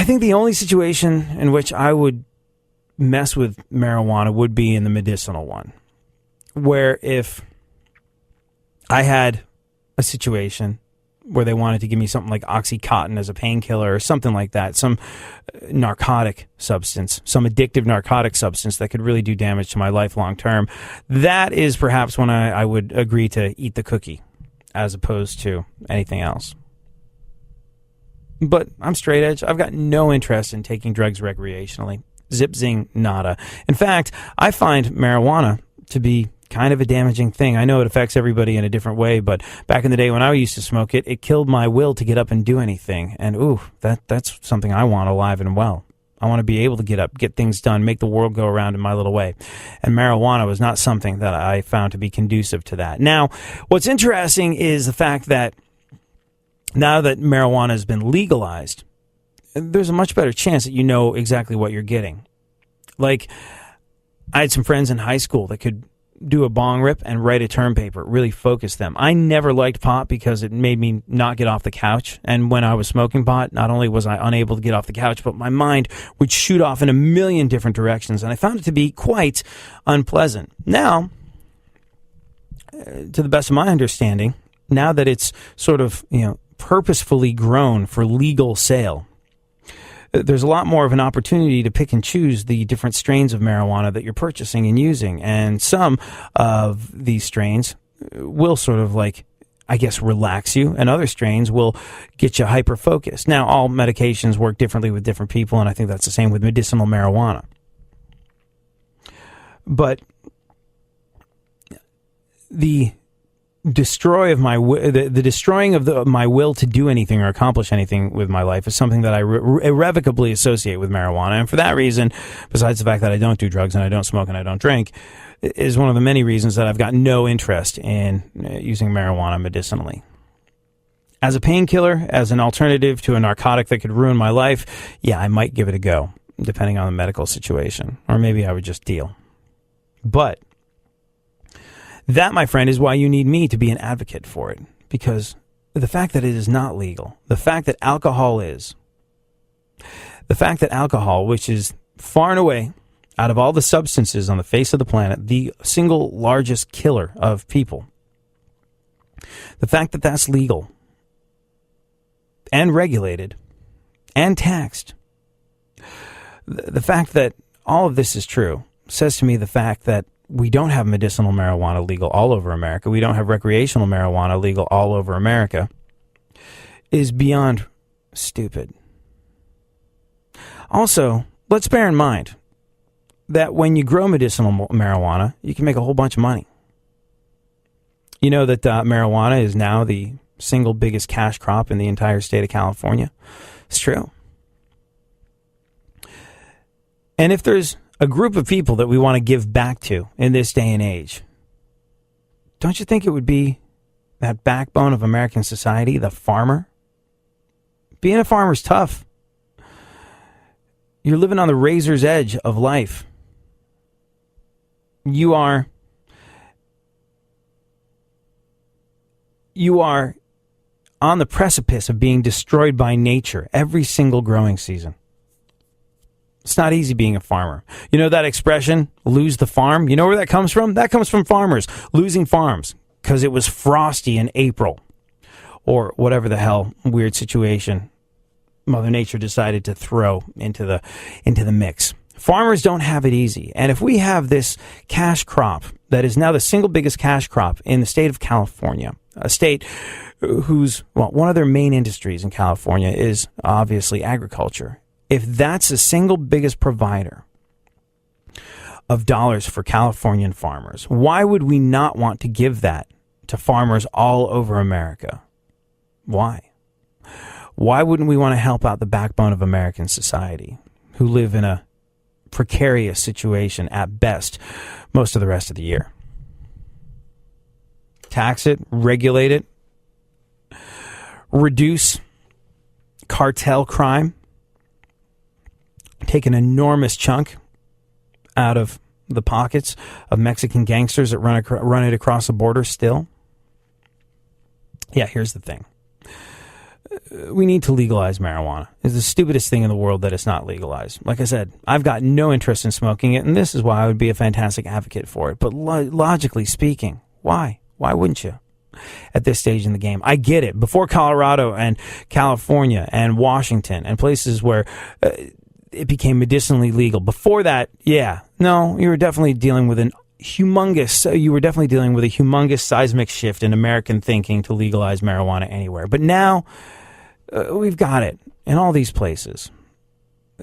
I think the only situation in which I would mess with marijuana would be in the medicinal one, where if I had a situation where they wanted to give me something like Oxycontin as a painkiller or something like that, some narcotic substance, some addictive narcotic substance that could really do damage to my life long term, that is perhaps when I would agree to eat the cookie as opposed to anything else. But I'm straight edge. I've got no interest in taking drugs recreationally. Zip, zing, nada. In fact, I find marijuana to be kind of a damaging thing. I know it affects everybody in a different way, but back in the day when I used to smoke it, it killed my will to get up and do anything. And that's something I want alive and well. I want to be able to get up, get things done, make the world go around in my little way. And marijuana was not something that I found to be conducive to that. Now, what's interesting is the fact that now that marijuana has been legalized, there's a much better chance that you know exactly what you're getting. Like, I had some friends in high school that could do a bong rip and write a term paper, really focus them. I never liked pot because it made me not get off the couch. And when I was smoking pot, not only was I unable to get off the couch, but my mind would shoot off in a million different directions. And I found it to be quite unpleasant. Now, to the best of my understanding, now that it's sort of, purposefully grown for legal sale, there's a lot more of an opportunity to pick and choose the different strains of marijuana that you're purchasing and using. And some of these strains will sort of relax you, and other strains will get you hyper-focused. Now, all medications work differently with different people, and I think that's the same with medicinal marijuana. But the destroying of my will to do anything or accomplish anything with my life is something that I irrevocably associate with marijuana. And for that reason, besides the fact that I don't do drugs and I don't smoke and I don't drink, is one of the many reasons that I've got no interest in using marijuana medicinally. As a painkiller, as an alternative to a narcotic that could ruin my life, yeah, I might give it a go, depending on the medical situation. Or maybe I would just deal. But that, my friend, is why you need me to be an advocate for it. Because the fact that it is not legal, the fact that alcohol is, the fact that alcohol, which is far and away, out of all the substances on the face of the planet, the single largest killer of people, the fact that that's legal and regulated and taxed, the fact that all of this is true says to me the fact that we don't have medicinal marijuana legal all over America, we don't have recreational marijuana legal all over America, is beyond stupid. Also, let's bear in mind that when you grow medicinal marijuana, you can make a whole bunch of money. You know that marijuana is now the single biggest cash crop in the entire state of California. It's true. And if there's a group of people that we want to give back to in this day and age, don't you think it would be that backbone of American society, the farmer? Being a farmer's tough. You're living on the razor's edge of life. You are on the precipice of being destroyed by nature every single growing season. It's not easy being a farmer. You know that expression, lose the farm? You know where that comes from? That comes from farmers losing farms because it was frosty in April or whatever the hell weird situation Mother Nature decided to throw into the mix. Farmers don't have it easy. And if we have this cash crop that is now the single biggest cash crop in the state of California, a state whose, one of their main industries in California is obviously agriculture. If that's the single biggest provider of dollars for Californian farmers, why would we not want to give that to farmers all over America? Why? Why wouldn't we want to help out the backbone of American society who live in a precarious situation at best most of the rest of the year? Tax it, regulate it, reduce cartel crime, take an enormous chunk out of the pockets of Mexican gangsters that run it across the border still. Yeah, here's the thing. we need to legalize marijuana. It's the stupidest thing in the world that it's not legalized. Like I said, I've got no interest in smoking it, and this is why I would be a fantastic advocate for it. But logically speaking, why? Why wouldn't you? At this stage in the game, I get it. Before Colorado and California and Washington and places where it became medicinally legal, before that, you were definitely dealing with a humongous seismic shift in American thinking to legalize marijuana anywhere. But now we've got it in all these places,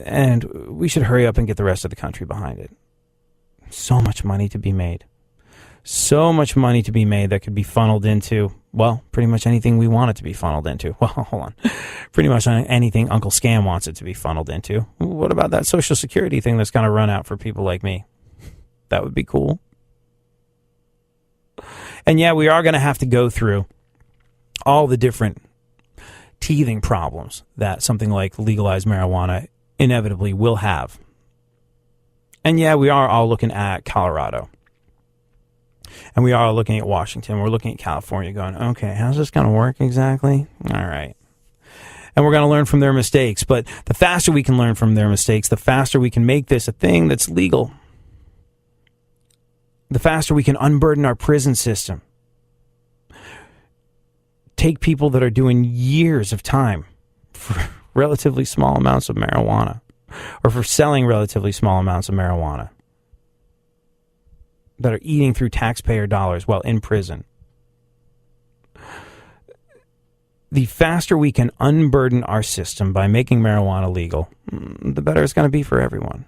and we should hurry up and get the rest of the country behind it. So much money to be made. So much money to be made that could be funneled into, well, pretty much anything we want it to be funneled into. Well, hold on. Pretty much anything Uncle Scam wants it to be funneled into. What about that Social Security thing that's going to run out for people like me? That would be cool. And yeah, we are going to have to go through all the different teething problems that something like legalized marijuana inevitably will have. And yeah, we are all looking at Colorado. And we are looking at Washington. We're looking at California going, okay, how's this going to work exactly? All right. And we're going to learn from their mistakes. But the faster we can learn from their mistakes, the faster we can make this a thing that's legal. The faster we can unburden our prison system. Take people that are doing years of time for relatively small amounts of marijuana, or for selling relatively small amounts of marijuana, that are eating through taxpayer dollars while in prison. The faster we can unburden our system by making marijuana legal, the better it's going to be for everyone.